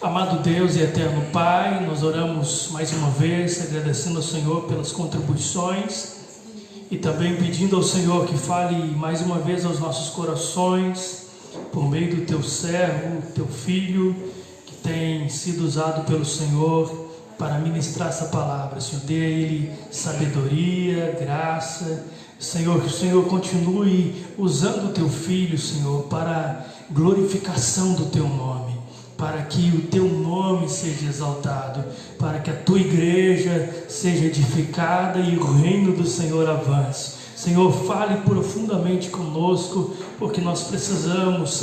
Amado Deus e eterno Pai, nós oramos mais uma vez, agradecendo ao Senhor pelas contribuições e também pedindo ao Senhor que fale mais uma vez aos nossos corações, por meio do Teu servo, Teu Filho, que tem sido usado pelo Senhor para ministrar essa palavra. Senhor, dê a Ele sabedoria, graça. Senhor, que o Senhor continue usando o Teu Filho, Senhor, para a glorificação do Teu nome, para que o Teu nome seja exaltado, para que a Tua igreja seja edificada e o reino do Senhor avance. Senhor, fale profundamente conosco, porque nós precisamos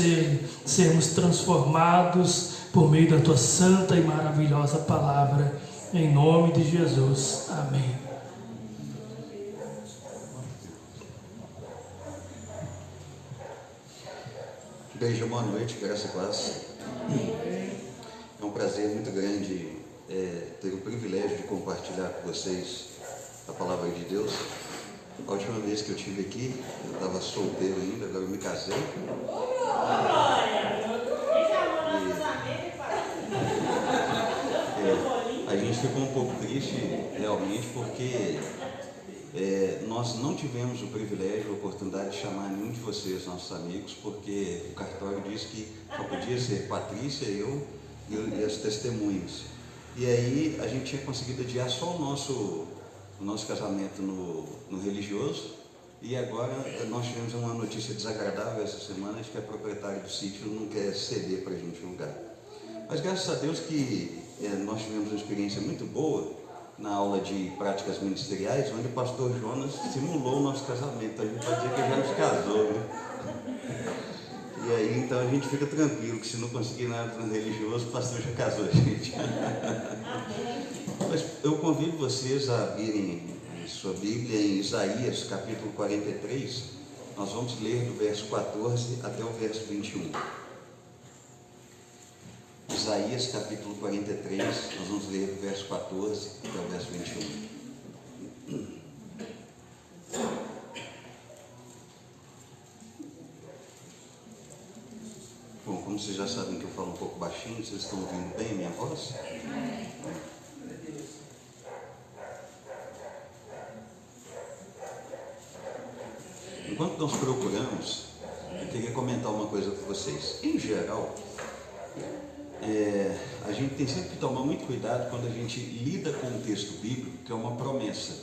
sermos transformados por meio da Tua santa e maravilhosa palavra, em nome de Jesus. Amém. Beijo, boa noite, graça e paz. É um prazer muito grande ter o privilégio de compartilhar com vocês a palavra de Deus. A última vez que eu estive aqui, eu estava solteiro ainda, agora eu me casei. A gente ficou um pouco triste, realmente, porque nós não tivemos o privilégio, a oportunidade de chamar nenhum de vocês, nossos amigos, porque o cartório disse que só podia ser Patrícia, eu e as testemunhas. E aí a gente tinha conseguido adiar só o nosso casamento no religioso, e agora nós tivemos uma notícia desagradável essa semana, de que a proprietária do sítio não quer ceder para a gente o lugar. Mas graças a Deus que nós tivemos uma experiência muito boa na aula de práticas ministeriais, onde o pastor Jonas simulou o nosso casamento. A gente pode dizer que já nos casou, né? E aí então a gente fica tranquilo, que se não conseguir nada no religioso, o pastor já casou a gente. Mas eu convido vocês a abrirem sua Bíblia em Isaías capítulo 43. Nós vamos ler do verso 14 até o verso 21. Isaías capítulo 43, nós vamos ler do verso 14 até o verso 21. Bom, como vocês já sabem que eu falo um pouco baixinho, vocês estão ouvindo bem a minha voz? Enquanto nós procuramos, eu queria comentar uma coisa com vocês. Em geral, a gente tem sempre que tomar muito cuidado quando a gente lida com um texto bíblico, que é uma promessa,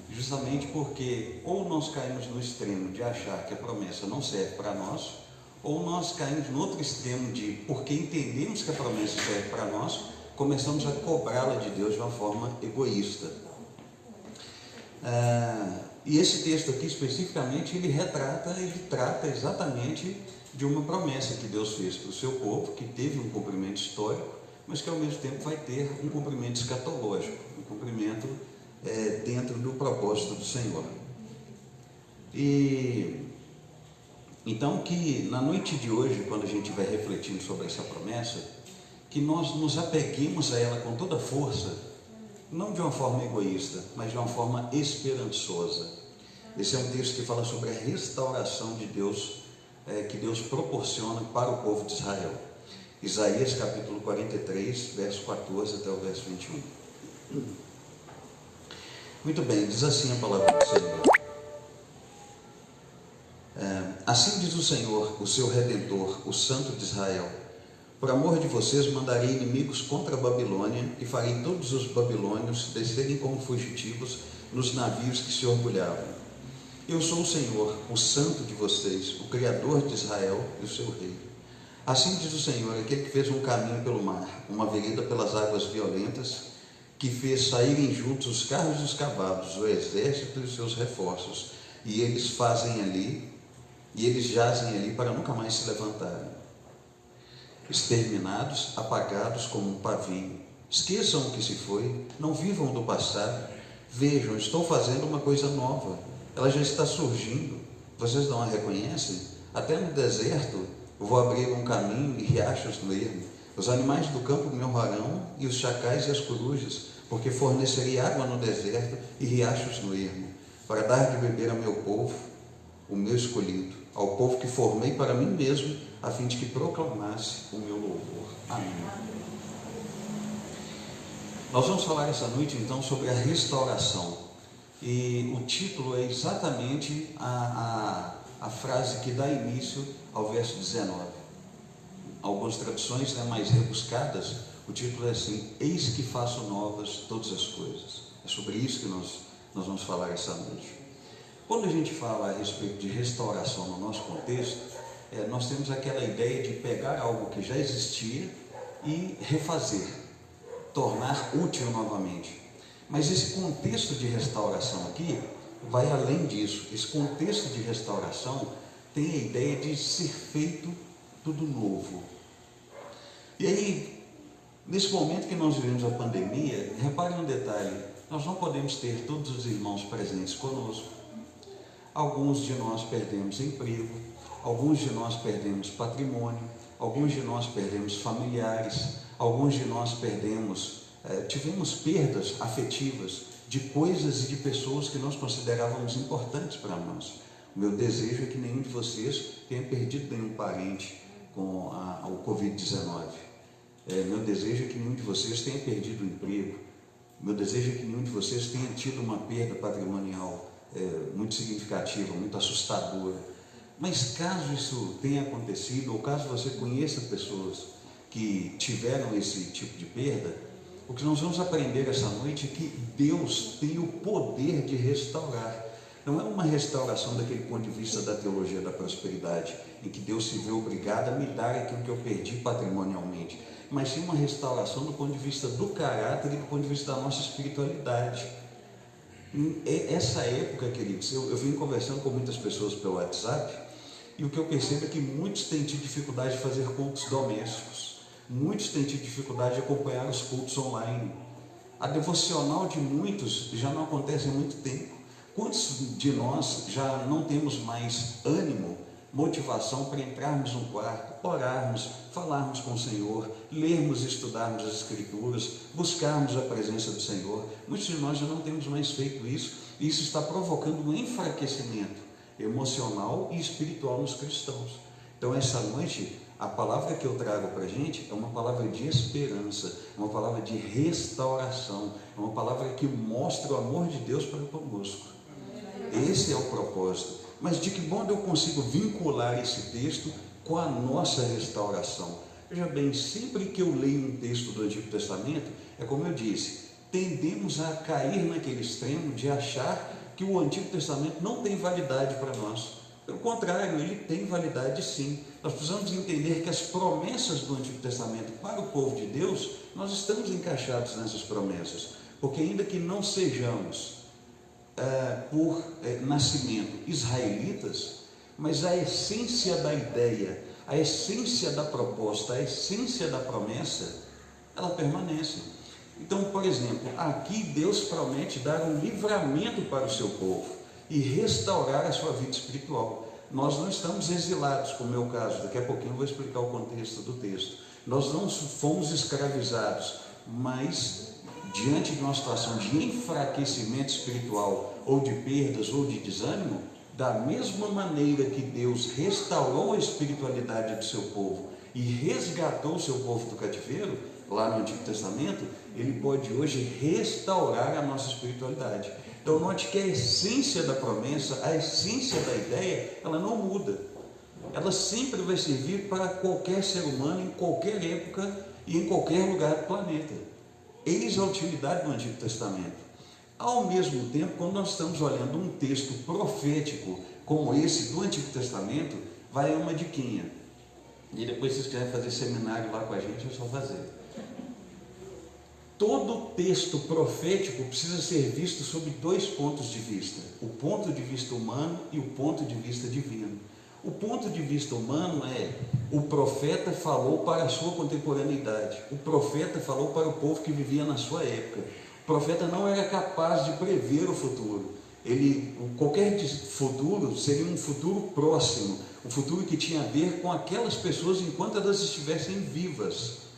justamente porque ou nós caímos no extremo de achar que a promessa não serve para nós, ou nós caímos no outro extremo de, porque entendemos que a promessa serve para nós, começamos a cobrá-la de Deus de uma forma egoísta. E esse texto aqui especificamente, ele trata exatamente de uma promessa que Deus fez para o seu povo, que teve um cumprimento histórico, mas que ao mesmo tempo vai ter um cumprimento escatológico, um cumprimento dentro do propósito do Senhor. E então que na noite de hoje, quando a gente estiver refletindo sobre essa promessa, que nós nos apeguemos a ela com toda força, não de uma forma egoísta, mas de uma forma esperançosa. Esse é um texto que fala sobre a restauração de Deus, que Deus proporciona para o povo de Israel. Isaías capítulo 43, verso 14 até o verso 21. Muito bem, diz assim a palavra do Senhor. Assim diz o Senhor, o seu Redentor, o Santo de Israel: por amor de vocês mandarei inimigos contra a Babilônia e farei todos os babilônios descerem como fugitivos nos navios que se orgulhavam. Eu sou o Senhor, o Santo de vocês, o Criador de Israel e o seu Rei. Assim diz o Senhor, aquele que fez um caminho pelo mar, uma vereda pelas águas violentas, que fez saírem juntos os carros e os cavalos, o exército e os seus reforços, e eles jazem ali para nunca mais se levantarem. Exterminados, apagados como um pavio. Esqueçam o que se foi, não vivam do passado. Vejam, estou fazendo uma coisa nova. Ela já está surgindo. Vocês não a reconhecem? Até no deserto vou abrir um caminho e riachos no ermo. Os animais do campo me honrarão, e os chacais e as corujas, porque fornecerei água no deserto e riachos no ermo, para dar de beber ao meu povo, o meu escolhido, ao povo que formei para mim mesmo, a fim de que proclamasse o meu louvor. Amém. Nós vamos falar essa noite então sobre a restauração, e o título é exatamente a frase que dá início ao verso 19. Algumas traduções, mais rebuscadas, o título é assim: eis que faço novas todas as coisas. É sobre isso que nós vamos falar essa noite. Quando a gente fala a respeito de restauração no nosso contexto, nós temos aquela ideia de pegar algo que já existia e refazer, tornar útil novamente. Mas esse contexto de restauração aqui vai além disso. Esse contexto de restauração tem a ideia de ser feito tudo novo. E aí, nesse momento que nós vivemos a pandemia, reparem um detalhe: nós não podemos ter todos os irmãos presentes conosco. Alguns de nós perdemos emprego, alguns de nós perdemos patrimônio, alguns de nós perdemos familiares, alguns de nós tivemos perdas afetivas de coisas e de pessoas que nós considerávamos importantes para nós. O meu desejo é que nenhum de vocês tenha perdido nenhum parente com o Covid-19. Meu desejo é que nenhum de vocês tenha perdido o emprego. Meu desejo é que nenhum de vocês tenha tido uma perda patrimonial muito significativa, muito assustadora. Mas caso isso tenha acontecido, ou caso você conheça pessoas que tiveram esse tipo de perda, o que nós vamos aprender essa noite é que Deus tem o poder de restaurar. Não é uma restauração daquele ponto de vista da teologia da prosperidade, em que Deus se vê obrigado a me dar aquilo que eu perdi patrimonialmente, mas sim uma restauração do ponto de vista do caráter e do ponto de vista da nossa espiritualidade. Essa época, queridos, eu vim conversando com muitas pessoas pelo WhatsApp, e o que eu percebo é que muitos têm tido dificuldade de fazer cultos domésticos, muitos têm tido dificuldade de acompanhar os cultos online. A devocional de muitos já não acontece há muito tempo. Quantos de nós já não temos mais ânimo, motivação para entrarmos num quarto, orarmos, falarmos com o Senhor, lermos e estudarmos as Escrituras, buscarmos a presença do Senhor? Muitos de nós já não temos mais feito isso, e isso está provocando um enfraquecimento emocional e espiritual nos cristãos. Então, essa noite, a palavra que eu trago para a gente é uma palavra de esperança, uma palavra de restauração, é uma palavra que mostra o amor de Deus para conosco. Esse é o propósito. Mas de que modo eu consigo vincular esse texto com a nossa restauração? Veja bem, sempre que eu leio um texto do Antigo Testamento, é como eu disse, tendemos a cair naquele extremo de achar que o Antigo Testamento não tem validade para nós. Pelo contrário, ele tem validade sim. Nós precisamos entender que as promessas do Antigo Testamento para o povo de Deus, nós estamos encaixados nessas promessas, porque ainda que não sejamos por nascimento israelitas, mas a essência da ideia, a essência da proposta, a essência da promessa, ela permanece. Então, por exemplo, aqui Deus promete dar um livramento para o seu povo e restaurar a sua vida espiritual. Nós não estamos exilados, como é o caso, daqui a pouquinho eu vou explicar o contexto do texto. Nós não fomos escravizados, mas diante de uma situação de enfraquecimento espiritual, ou de perdas, ou de desânimo, da mesma maneira que Deus restaurou a espiritualidade do seu povo e resgatou o seu povo do cativeiro, lá no Antigo Testamento, Ele pode hoje restaurar a nossa espiritualidade. Então note que a essência da promessa, a essência da ideia, ela não muda. Ela sempre vai servir para qualquer ser humano, em qualquer época e em qualquer lugar do planeta. Eis a utilidade do Antigo Testamento. Ao mesmo tempo, quando nós estamos olhando um texto profético como esse do Antigo Testamento, vai uma diquinha. E depois, se vocês quiserem fazer seminário lá com a gente, é só fazer. Todo texto profético precisa ser visto sob dois pontos de vista: o ponto de vista humano e o ponto de vista divino. O ponto de vista humano é: o profeta falou para a sua contemporaneidade, o profeta falou para o povo que vivia na sua época. O profeta não era capaz de prever o futuro. Qualquer futuro seria um futuro próximo, um futuro que tinha a ver com aquelas pessoas enquanto elas estivessem vivas.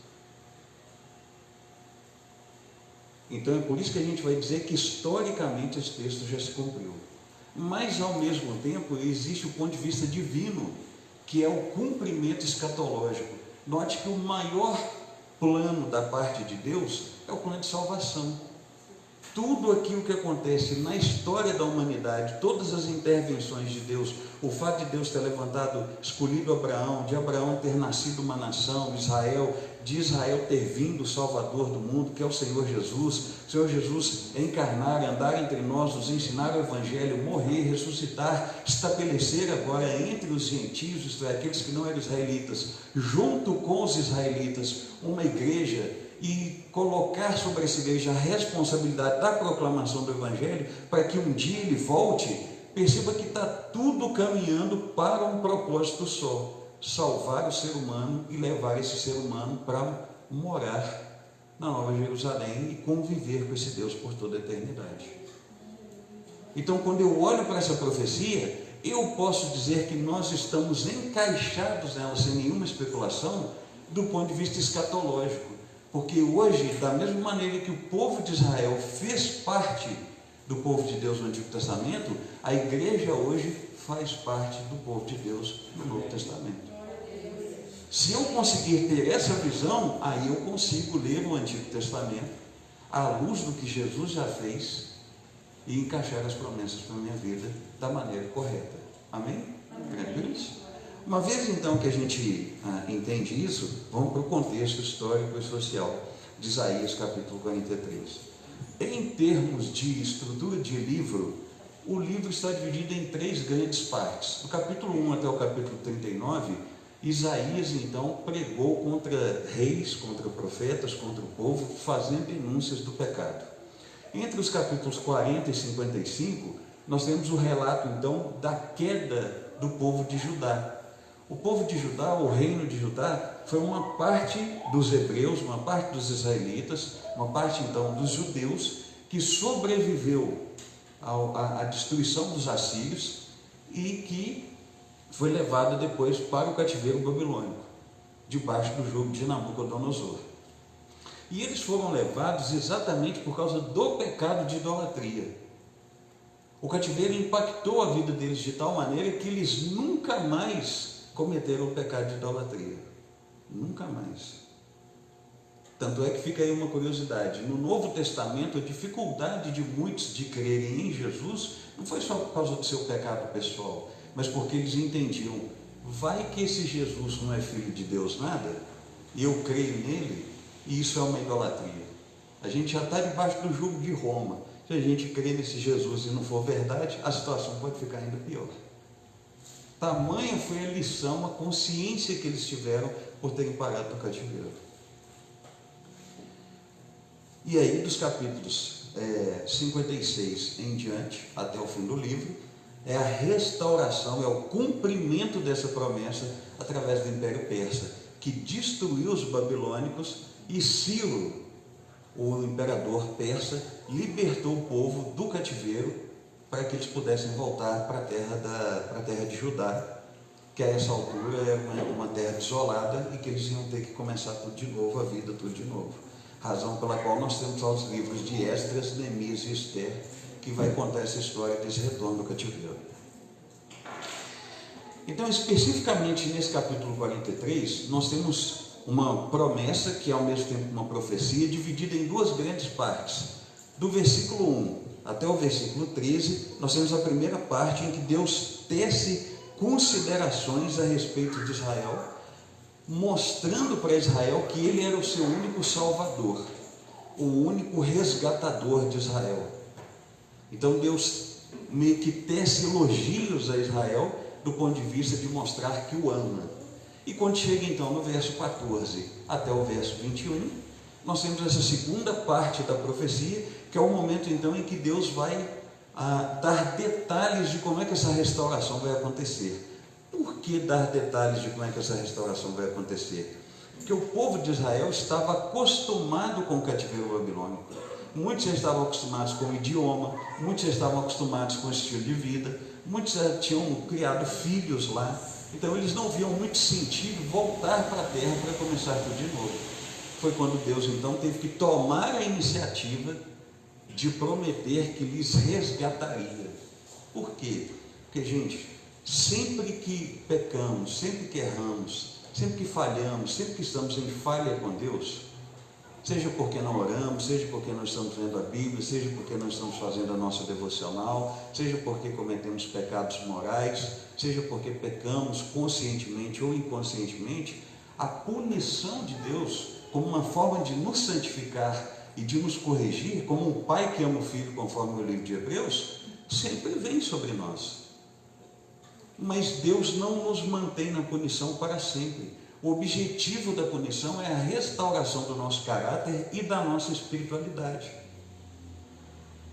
Então é por isso que a gente vai dizer que historicamente esse texto já se cumpriu. Mas ao mesmo tempo existe o ponto de vista divino, que é o cumprimento escatológico. Note que o maior plano da parte de Deus é o plano de salvação. Tudo aquilo que acontece na história da humanidade, todas as intervenções de Deus, o fato de Deus ter levantado, escolhido Abraão, de Abraão ter nascido uma nação, Israel, de Israel ter vindo o Salvador do mundo, que é o Senhor Jesus encarnar, andar entre nós, nos ensinar o Evangelho, morrer, ressuscitar, estabelecer agora entre os gentios, isto é, aqueles que não eram israelitas, junto com os israelitas, uma igreja, e colocar sobre essa igreja a responsabilidade da proclamação do Evangelho, para que um dia ele volte. Perceba que está tudo caminhando para um propósito só: salvar o ser humano e levar esse ser humano para morar na Nova Jerusalém e conviver com esse Deus por toda a eternidade. Então, quando eu olho para essa profecia, eu posso dizer que nós estamos encaixados nela, sem nenhuma especulação, do ponto de vista escatológico. Porque hoje, da mesma maneira que o povo de Israel fez parte do povo de Deus no Antigo Testamento, a igreja hoje faz parte do povo de Deus no Novo Testamento. Se eu conseguir ter essa visão, aí eu consigo ler o Antigo Testamento à luz do que Jesus já fez e encaixar as promessas para a minha vida da maneira correta. Amém? Tranquilos? Uma vez então que a gente entende isso, vamos para o contexto histórico e social de Isaías capítulo 43. Em termos de estrutura de livro, o livro está dividido em 3 grandes partes. Do capítulo 1 até o capítulo 39, Isaías então pregou contra reis, contra profetas, contra o povo, fazendo denúncias do pecado. Entre os capítulos 40 e 55, nós temos o relato então da queda do povo de Judá. O povo de Judá, o reino de Judá, foi uma parte dos hebreus, uma parte dos israelitas, uma parte então dos judeus, que sobreviveu à destruição dos assírios e que foi levada depois para o cativeiro babilônico, debaixo do jugo de Nabucodonosor. E eles foram levados exatamente por causa do pecado de idolatria. O cativeiro impactou a vida deles de tal maneira que eles nunca mais cometeram o pecado de idolatria. Nunca mais. Tanto é que fica aí uma curiosidade: no Novo Testamento, a dificuldade de muitos de crerem em Jesus não foi só por causa do seu pecado pessoal, mas porque eles entendiam: vai que esse Jesus não é filho de Deus nada, e eu creio nele, e isso é uma idolatria. A gente já está debaixo do jugo de Roma. Se a gente crer nesse Jesus e não for verdade, a situação pode ficar ainda pior. Tamanha foi a lição, a consciência que eles tiveram por terem parado no cativeiro. E aí, dos capítulos 56 em diante, até o fim do livro, é a restauração, é o cumprimento dessa promessa através do Império Persa, que destruiu os babilônicos, e Ciro, o imperador persa, libertou o povo do cativeiro para que eles pudessem voltar para a terra de Judá, que a essa altura era uma terra desolada e que eles iam ter que começar tudo de novo, a vida tudo de novo. Razão pela qual nós temos lá os livros de Esdras, Neemias e Esther, que vai contar essa história desse retorno do cativeiro. Então, especificamente nesse capítulo 43, nós temos uma promessa, que é ao mesmo tempo uma profecia, dividida em 2 grandes partes. Do versículo 1 até o versículo 13, nós temos a primeira parte em que Deus tece considerações a respeito de Israel, mostrando para Israel que ele era o seu único salvador, o único resgatador de Israel. Então Deus meio que tece elogios a Israel do ponto de vista de mostrar que o ama. E quando chega então no verso 14 até o verso 21, nós temos essa segunda parte da profecia, que é o momento então em que Deus vai dar detalhes de como é que essa restauração vai acontecer. Por que dar detalhes de como é que essa restauração vai acontecer? Porque o povo de Israel estava acostumado com o cativeiro babilônico. Muitos já estavam acostumados com o idioma, muitos já estavam acostumados com o estilo de vida, muitos já tinham criado filhos lá. Então eles não viam muito sentido voltar para a terra para começar tudo de novo. Foi quando Deus então teve que tomar a iniciativa de prometer que lhes resgataria. Por quê? Porque, gente, sempre que pecamos, sempre que erramos, sempre que falhamos, sempre que estamos em falha com Deus, seja porque não oramos, seja porque não estamos lendo a Bíblia, seja porque não estamos fazendo a nossa devocional, seja porque cometemos pecados morais, seja porque pecamos conscientemente ou inconscientemente, a punição de Deus, como uma forma de nos santificar e de nos corrigir, como um pai que ama o filho, conforme o livro de Hebreus, sempre vem sobre nós. Mas Deus não nos mantém na punição para sempre. O objetivo da punição é a restauração do nosso caráter e da nossa espiritualidade.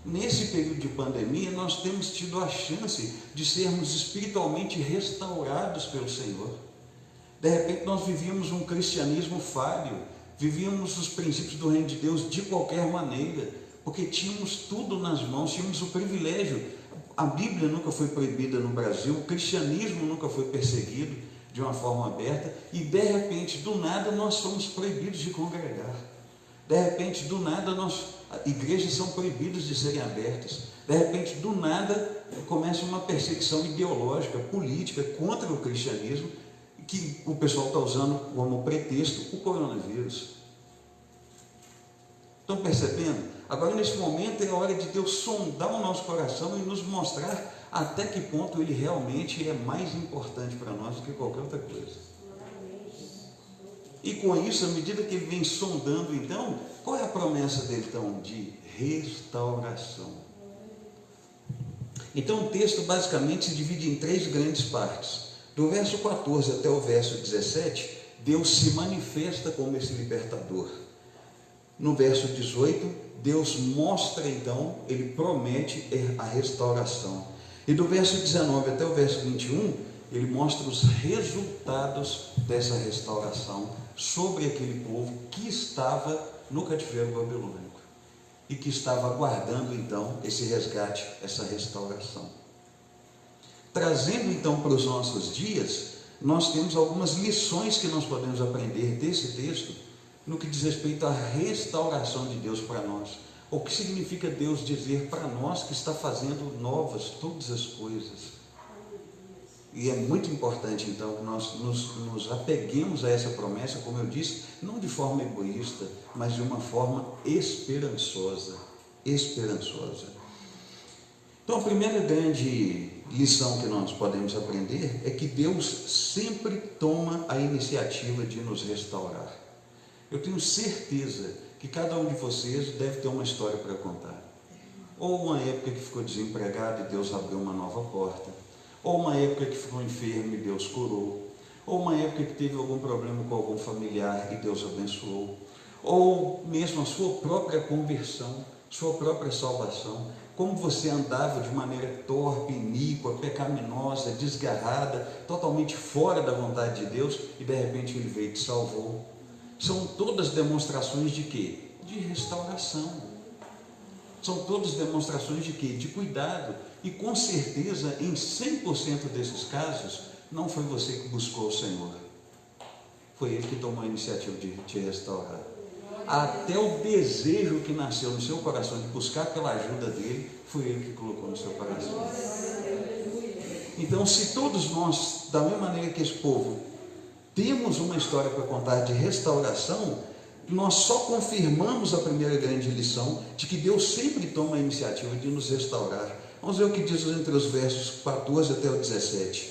Nesse período de pandemia, nós temos tido a chance de sermos espiritualmente restaurados pelo Senhor. De repente nós vivíamos um cristianismo falho, vivíamos os princípios do reino de Deus de qualquer maneira, porque tínhamos tudo nas mãos, tínhamos o privilégio. A Bíblia nunca foi proibida no Brasil, o cristianismo nunca foi perseguido de uma forma aberta, e de repente, do nada, nós somos proibidos de congregar. De repente, do nada, igrejas são proibidas de serem abertas. De repente, do nada, começa uma perseguição ideológica, política contra o cristianismo, que o pessoal está usando como pretexto o coronavírus. Estão percebendo? Agora, nesse momento, é a hora de Deus sondar o nosso coração e nos mostrar até que ponto Ele realmente é mais importante para nós do que qualquer outra coisa. E com isso, à medida que Ele vem sondando, então, qual é a promessa dele, então? De restauração. Então, o texto basicamente se divide em 3 grandes partes. Do verso 14 até o verso 17, Deus se manifesta como esse libertador. No verso 18, Deus mostra então, Ele promete a restauração. E do verso 19 até o verso 21, Ele mostra os resultados dessa restauração sobre aquele povo que estava no cativeiro babilônico e que estava aguardando então esse resgate, essa restauração. Trazendo então para os nossos dias, nós temos algumas lições que nós podemos aprender desse texto no que diz respeito à restauração de Deus para nós. O que significa Deus dizer para nós que está fazendo novas todas as coisas. E é muito importante então que nós nos apeguemos a essa promessa, como eu disse, não de forma egoísta, mas de uma forma esperançosa. Esperançosa. Então a primeira grande lição que nós podemos aprender é que Deus sempre toma a iniciativa de nos restaurar. Eu tenho certeza que cada um de vocês deve ter uma história para contar. Ou uma época que ficou desempregado e Deus abriu uma nova porta. Ou uma época que ficou enfermo e Deus curou. Ou uma época que teve algum problema com algum familiar e Deus abençoou. Ou mesmo a sua própria conversão, sua própria salvação. Como você andava de maneira torpe, iníqua, pecaminosa, desgarrada, totalmente fora da vontade de Deus, e de repente Ele veio e te salvou. São todas demonstrações de quê? De restauração. São todas demonstrações de quê? De cuidado. E com certeza, em 100% desses casos, não foi você que buscou o Senhor. Foi Ele que tomou a iniciativa de te restaurar. Até o desejo que nasceu no seu coração de buscar pela ajuda dEle, foi Ele que colocou no seu coração. Então, se todos nós, da mesma maneira que esse povo, temos uma história para contar de restauração, nós só confirmamos a primeira grande lição de que Deus sempre toma a iniciativa de nos restaurar. Vamos ver o que diz entre os versos 14 até o 17.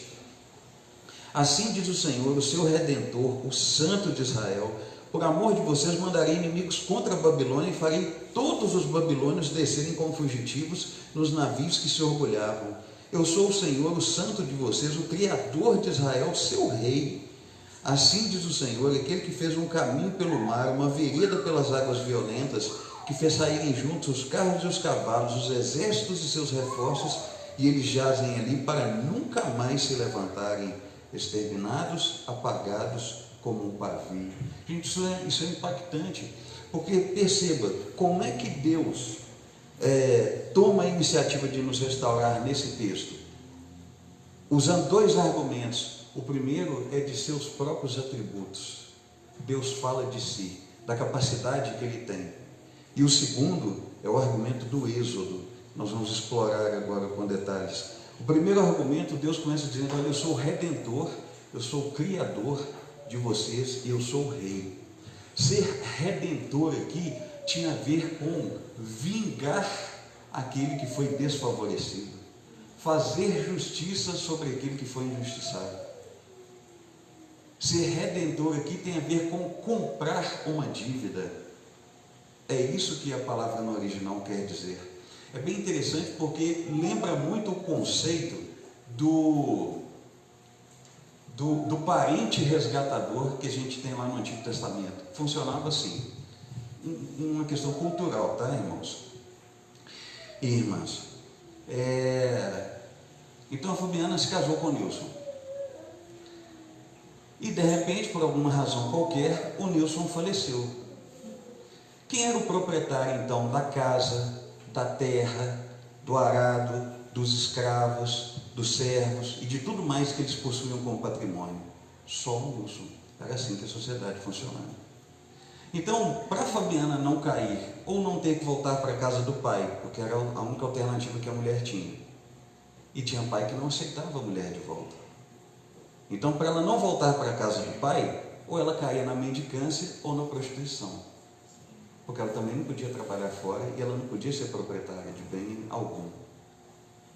Assim diz o Senhor, o seu Redentor, o Santo de Israel: por amor de vocês mandarei inimigos contra a Babilônia e farei todos os babilônios descerem como fugitivos nos navios que se orgulhavam. Eu sou o Senhor, o Santo de vocês, o Criador de Israel, seu Rei. Assim diz o Senhor, aquele que fez um caminho pelo mar, uma vereda pelas águas violentas, que fez saírem juntos os carros e os cavalos, os exércitos e seus reforços, e eles jazem ali para nunca mais se levantarem, exterminados, apagados como um pavio. Gente, isso é impactante, porque perceba, como é que Deus toma a iniciativa de nos restaurar nesse texto? Usando 2 argumentos. O primeiro é de seus próprios atributos. Deus fala de si, da capacidade que Ele tem. E o segundo é o argumento do Êxodo. Nós vamos explorar agora com detalhes. O primeiro argumento, Deus começa dizendo: olha, eu sou o Redentor, eu sou o Criador de vocês, eu sou o rei. Ser redentor aqui tinha a ver com vingar aquele que foi desfavorecido, fazer justiça sobre aquele que foi injustiçado. Ser redentor aqui tem a ver com comprar uma dívida. É isso que a palavra no original quer dizer. É bem interessante porque lembra muito o conceito do parente resgatador que a gente tem lá no Antigo Testamento. Funcionava assim, uma questão cultural, tá, irmãos e irmãs? Então a Fabiana se casou com o Nilson, e de repente, por alguma razão qualquer, o Nilson faleceu. Quem era o proprietário então da casa, da terra, do arado, dos escravos, dos servos e de tudo mais que eles possuíam como patrimônio? Só o Nilson. Era assim que a sociedade funcionava. Então, para a Fabiana não cair ou não ter que voltar para a casa do pai, porque era a única alternativa que a mulher tinha, e tinha pai que não aceitava a mulher de volta. Então, para ela não voltar para a casa do pai, ou ela caía na mendicância ou na prostituição, porque ela também não podia trabalhar fora e ela não podia ser proprietária de bem algum.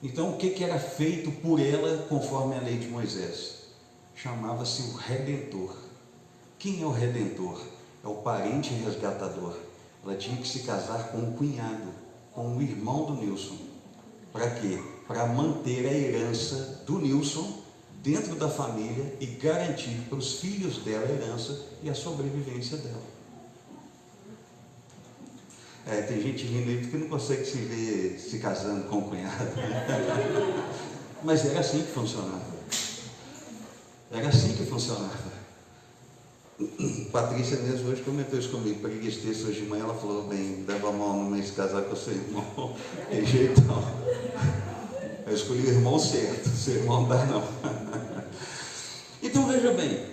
Então, o que era feito por ela conforme a lei de Moisés? Chamava-se o redentor. Quem é o redentor? É o parente resgatador. Ela tinha que se casar com o cunhado, com o irmão do Nilson. Para quê? Para manter a herança do Nilson dentro da família e garantir para os filhos dela a herança e a sobrevivência dela. Tem gente rindo aí porque não consegue se ver se casando com o cunhado. Mas era assim que funcionava. Era assim que funcionava. Patrícia mesmo hoje comentou isso comigo, para que esteja hoje de manhã, ela falou, bem, dava mal no mês de casar com o seu irmão, que jeitão. Eu escolhi o irmão certo, seu irmão não dá não. Então veja bem,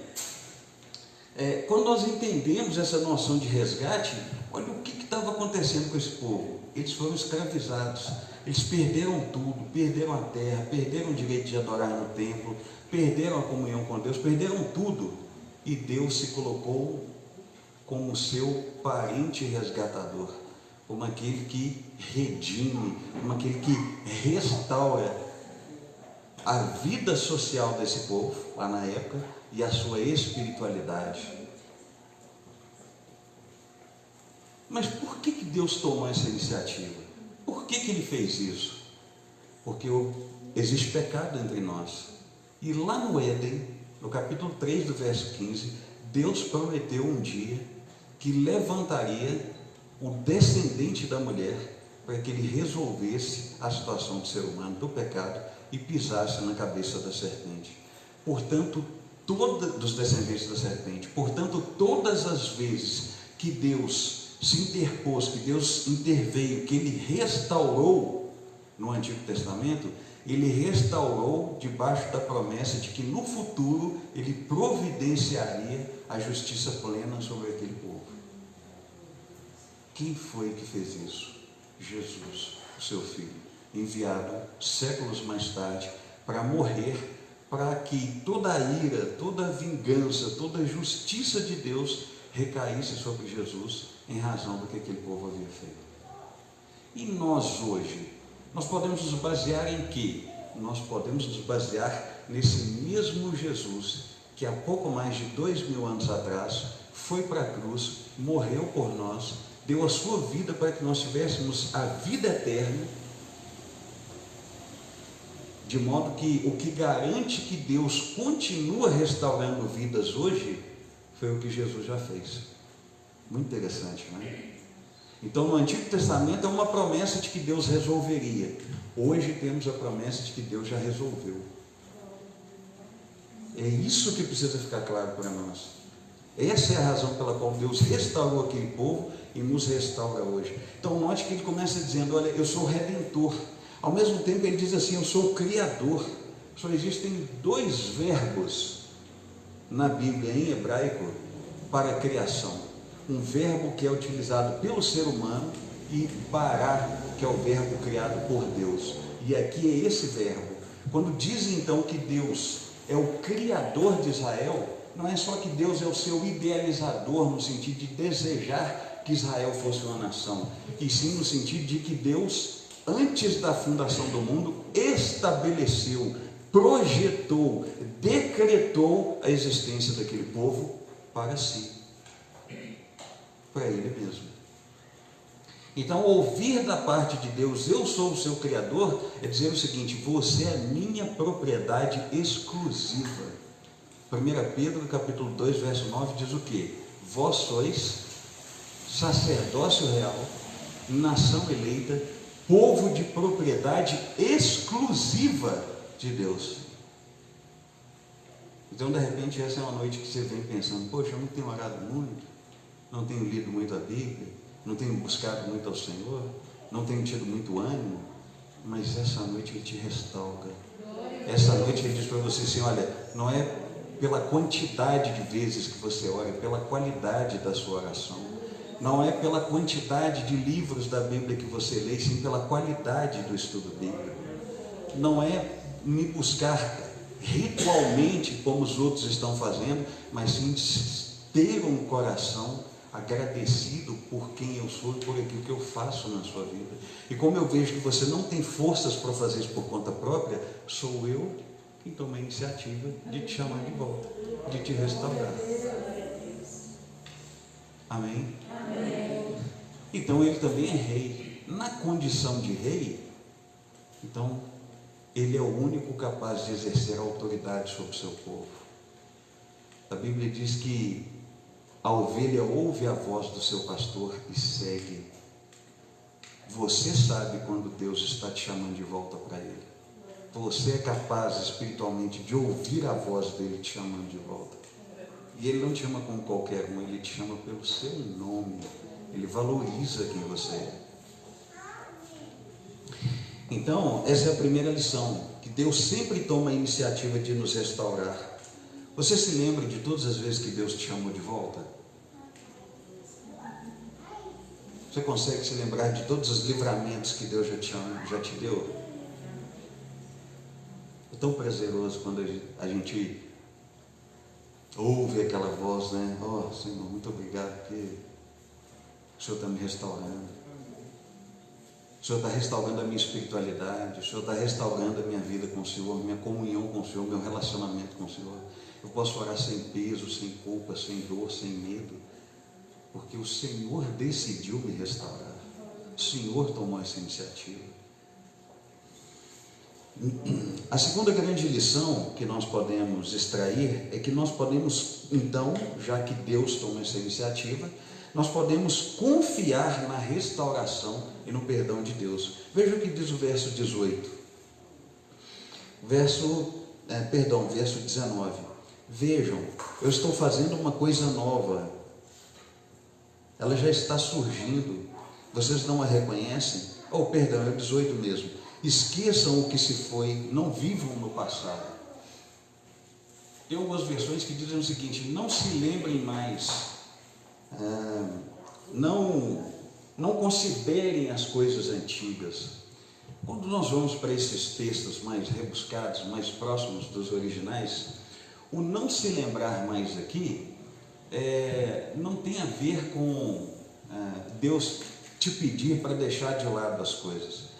quando nós entendemos essa noção de resgate, olha o que estava acontecendo com esse povo. Eles foram escravizados, eles perderam tudo, perderam a terra, perderam o direito de adorar no templo, perderam a comunhão com Deus, perderam tudo. E Deus se colocou como seu parente resgatador, como aquele que redime, como aquele que restaura a vida social desse povo, lá na época, e a sua espiritualidade. Mas por que Deus tomou essa iniciativa? Por que Ele fez isso? Porque existe pecado entre nós. E lá no Éden, no capítulo 3 do verso 15, Deus prometeu um dia que levantaria o descendente da mulher para que ele resolvesse a situação do ser humano, do pecado, e pisasse na cabeça da serpente. Portanto, dos descendentes da serpente. Portanto, todas as vezes que Deus se interpôs, que Deus interveio, que Ele restaurou no Antigo Testamento, Ele restaurou debaixo da promessa de que no futuro Ele providenciaria a justiça plena sobre aquele povo. Quem foi que fez isso? Jesus, o seu Filho, enviado séculos mais tarde para morrer, para que toda a ira, toda a vingança, toda a justiça de Deus recaísse sobre Jesus em razão do que aquele povo havia feito. E nós hoje, nós podemos nos basear em quê? Nós podemos nos basear nesse mesmo Jesus que há pouco mais de 2000 anos atrás foi para a cruz, morreu por nós, deu a sua vida para que nós tivéssemos a vida eterna, de modo que o que garante que Deus continua restaurando vidas hoje foi o que Jesus já fez. Muito interessante, não é? Então, no Antigo Testamento é uma promessa de que Deus resolveria. Hoje temos a promessa de que Deus já resolveu. É isso que precisa ficar claro para nós. Essa é a razão pela qual Deus restaurou aquele povo e nos restaura hoje. Então, note que ele começa dizendo, olha, eu sou o Redentor. Ao mesmo tempo, ele diz assim, eu sou o Criador. Só existem dois verbos na Bíblia, em hebraico, para a criação. Um verbo que é utilizado pelo ser humano e bara, que é o verbo criado por Deus. E aqui é esse verbo. Quando dizem então que Deus é o Criador de Israel, não é só que Deus é o seu idealizador, no sentido de desejar que Israel fosse uma nação, e sim no sentido de que Deus, antes da fundação do mundo, estabeleceu, projetou, decretou a existência daquele povo para si, para Ele mesmo. Então, ouvir da parte de Deus, eu sou o seu Criador, é dizer o seguinte: você é minha propriedade exclusiva. 1 Pedro capítulo 2, verso 9 diz o quê? Vós sois sacerdócio real, nação eleita, povo de propriedade exclusiva de Deus. Então, de repente, essa é uma noite que você vem pensando: poxa, eu não tenho orado muito, não tenho lido muito a Bíblia, não tenho buscado muito ao Senhor, não tenho tido muito ânimo, mas essa noite Ele te restaura. Essa noite Ele diz para você assim: olha, não é pela quantidade de vezes que você ora, é pela qualidade da sua oração. Não é pela quantidade de livros da Bíblia que você lê, sim pela qualidade do estudo bíblico. Não é me buscar ritualmente como os outros estão fazendo, mas sim ter um coração agradecido por quem eu sou e por aquilo que eu faço na sua vida. E como eu vejo que você não tem forças para fazer isso por conta própria, sou eu quem toma a iniciativa de te chamar de volta, de te restaurar. Amém? Amém. Então Ele também é rei. Na condição de rei, então Ele é o único capaz de exercer autoridade sobre o seu povo. A Bíblia diz que a ovelha ouve a voz do seu pastor e segue. Você sabe quando Deus está te chamando de volta para Ele. Você é capaz espiritualmente de ouvir a voz dEle te chamando de volta. E Ele não te chama como qualquer um, Ele te chama pelo seu nome. Ele valoriza quem você é. Então, essa é a primeira lição, que Deus sempre toma a iniciativa de nos restaurar. Você se lembra de todas as vezes que Deus te chamou de volta? Você consegue se lembrar de todos os livramentos que Deus já te deu? É tão prazeroso quando a gente ouve aquela voz, né? Oh, Senhor, muito obrigado, porque o Senhor está me restaurando. O Senhor está restaurando a minha espiritualidade. O Senhor está restaurando a minha vida com o Senhor, minha comunhão com o Senhor, meu relacionamento com o Senhor. Eu posso orar sem peso, sem culpa, sem dor, sem medo, porque o Senhor decidiu me restaurar. O Senhor tomou essa iniciativa. A segunda grande lição que nós podemos extrair é que nós podemos, então, já que Deus tomou essa iniciativa, nós podemos confiar na restauração e no perdão de Deus. Veja o que diz o verso 18. Verso 19. Vejam, eu estou fazendo uma coisa nova. Ela já está surgindo. Vocês não a reconhecem? Oh, perdão, é o 18 mesmo. Esqueçam o que se foi, não vivam no passado. Tem algumas versões que dizem o seguinte: não se lembrem mais, não considerem as coisas antigas. Quando nós vamos para esses textos mais rebuscados, mais próximos dos originais, o não se lembrar mais aqui não tem a ver com Deus te pedir para deixar de lado as coisas,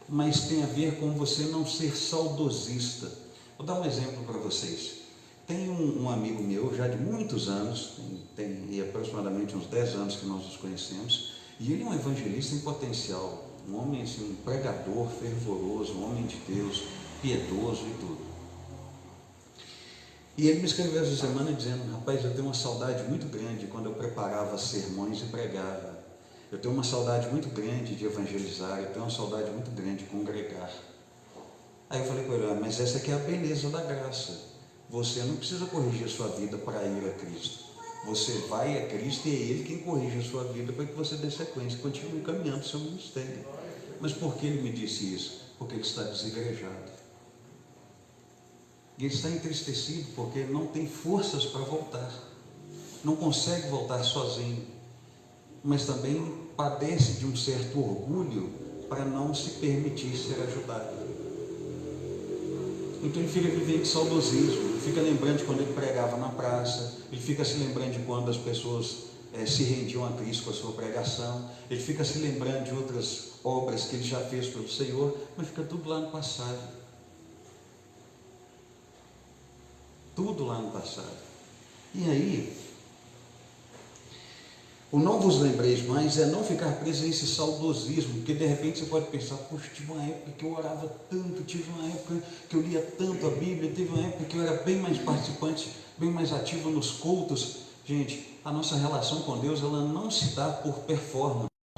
mas tem a ver com você não ser saudosista. Vou dar um exemplo para vocês. Tem um amigo meu, já de muitos anos, tem aproximadamente uns 10 anos que nós nos conhecemos, e ele é um evangelista em potencial, um homem assim, um pregador fervoroso, um homem de Deus, piedoso e tudo. E ele me escreveu essa semana dizendo: rapaz, eu tenho uma saudade muito grande quando eu preparava sermões e pregava. Eu tenho uma saudade muito grande de evangelizar, eu tenho uma saudade muito grande de congregar. Aí eu falei com ele: mas essa aqui é a beleza da graça. Você não precisa corrigir a sua vida para ir a Cristo. Você vai a Cristo e é Ele quem corrige a sua vida para que você dê sequência e continue caminhando o seu ministério. Mas por que ele me disse isso? Porque ele está desigrejado. E ele está entristecido porque não tem forças para voltar. Não consegue voltar sozinho. Mas também padece de um certo orgulho para não se permitir ser ajudado. Então ele fica vivendo de saudosismo, ele fica lembrando de quando ele pregava na praça, ele fica se lembrando de quando as pessoas se rendiam a Cristo com a sua pregação, ele fica se lembrando de outras obras que ele já fez pelo Senhor, mas fica tudo lá no passado. Tudo lá no passado. E aí, o não vos lembreis mais é não ficar preso a esse saudosismo, porque de repente você pode pensar, poxa, tive uma época que eu orava tanto, tive uma época que eu lia tanto a Bíblia, teve uma época que eu era bem mais participante, bem mais ativo nos cultos. Gente, a nossa relação com Deus, ela não se dá por performance.